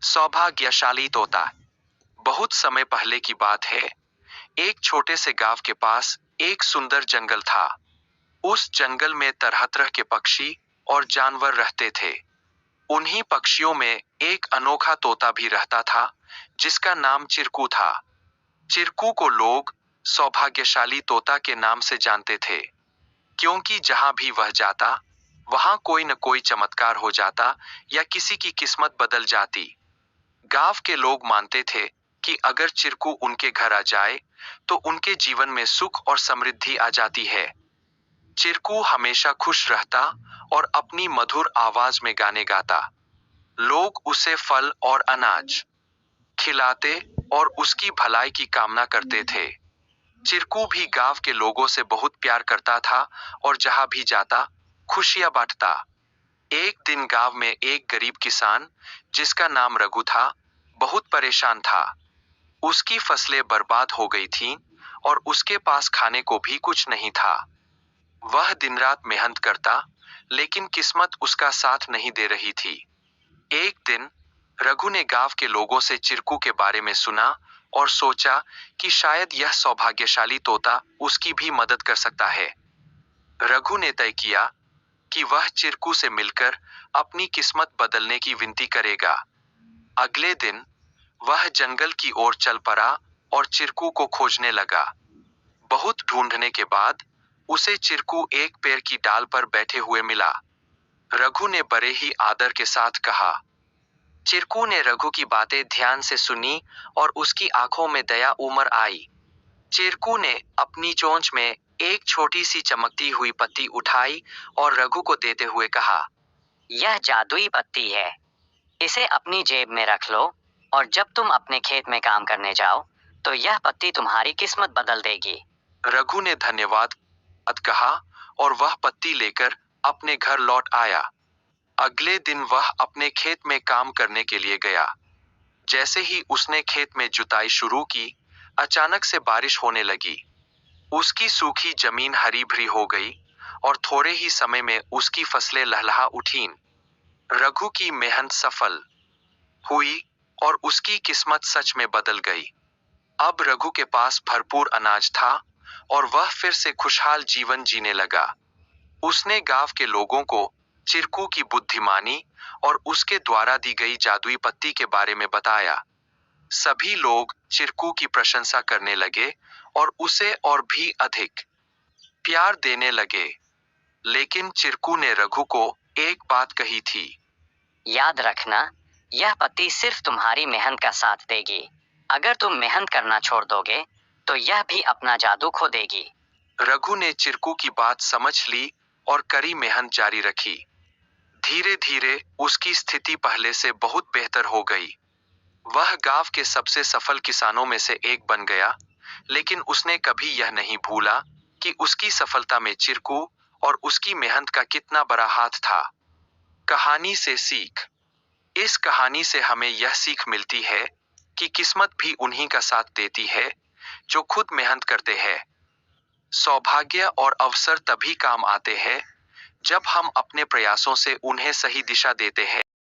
सौभाग्यशाली तोता। बहुत समय पहले की बात है। एक छोटे से गांव के पास एक सुंदर जंगल था। उस जंगल में तरह तरह के पक्षी और जानवर रहते थे। उन्हीं पक्षियों में एक अनोखा तोता भी रहता था, जिसका नाम चिरकू था। चिरकू को लोग सौभाग्यशाली तोता के नाम से जानते थे, क्योंकि जहां भी वह जाता, वहां कोई न कोई चमत्कार हो जाता या किसी की किस्मत बदल जाती। गांव के लोग मानते थे कि अगर चिरकू उनके घर आ जाए, तो उनके जीवन में सुख और समृद्धि आ जाती है। चिरकू हमेशा खुश रहता और अपनी मधुर आवाज में गाने गाता। लोग उसे फल और अनाज खिलाते और उसकी भलाई की कामना करते थे। चिरकू भी गांव के लोगों से बहुत प्यार करता था और जहां भी जाता, खुशियां बांटता। एक दिन गांव में एक गरीब किसान, जिसका नाम रघु था, बहुत परेशान था। उसकी फसलें बर्बाद हो गई थीं और उसके पास खाने को भी कुछ नहीं था। वह दिन रात मेहनत करता, लेकिन किस्मत उसका साथ नहीं दे रही थी। एक दिन रघु ने गांव के लोगों से चिरकू के बारे में सुना और सोचा कि शायद यह सौभाग्यशाली तोता उसकी भी मदद कर सकता है। रघु ने तय किया कि वह चिरकू से मिलकर अपनी किस्मत बदलने की विनती करेगा। अगले दिन वह जंगल की ओर चल पड़ा और चिरकू को खोजने लगा। बहुत ढूंढने के बाद उसे चिरकू एक पेड़ की डाल पर बैठे हुए मिला। रघु ने बड़े ही आदर के साथ कहा। चिरकू ने रघु की बातें ध्यान से सुनी और उसकी आंखों में दया उमड़ आई। चिरकू ने अपनी चोंच में एक छोटी सी चमकती हुई पत्ती उठाई और रघु को देते हुए कहा, यह जादुई पत्ती है। इसे अपनी जेब में रख लो और जब तुम अपने खेत में काम करने जाओ, तो यह पत्ती तुम्हारी किस्मत बदल देगी। रघु ने धन्यवाद कहा और वह पत्ती लेकर अपने घर लौट आया। अगले दिन वह अपने खेत में काम करने के लिए गया। जैसे ही उसने खेत में जुताई शुरू की, अचानक से बारिश होने लगी। उसकी सूखी जमीन हरी भरी हो गई और थोड़े ही समय में उसकी फसलें लहलहा उठीं। रघु की मेहनत सफल हुई और उसकी किस्मत सच में बदल गई। अब रघु के पास भरपूर अनाज था और वह फिर से खुशहाल जीवन जीने लगा। उसने गांव के लोगों को चिरकू की बुद्धिमानी और उसके द्वारा दी गई जादुई पत्ती के बारे में बताया। सभी लोग चिरकू की प्रशंसा करने लगे और उसे और भी अधिक प्यार देने लगे। लेकिन चिरकू ने रघु को एक बात कही थी। याद रखना, यह पत्ती सिर्फ तुम्हारी मेहनत का साथ देगी। अगर तुम मेहनत करना छोड़ दोगे, तो यह भी अपना जादू खो देगी। रघु ने चिरकू की बात समझ ली और कड़ी मेहनत जारी रखी। धीरे धीरे उसकी स्थिति पहले से बहुत बेहतर हो गई। वह गांव के सबसे सफल किसानों में से एक बन गया, लेकिन उसने कभी यह नहीं भूला कि उसकी सफलता में चिरकू और उसकी मेहनत का कितना बड़ा हाथ था। कहानी से सीख। इस कहानी से हमें यह सीख मिलती है कि किस्मत भी उन्हीं का साथ देती है, जो खुद मेहनत करते हैं। सौभाग्य और अवसर तभी काम आते हैं, जब हम अपने प्रयासों से उन्हें सही दिशा देते हैं।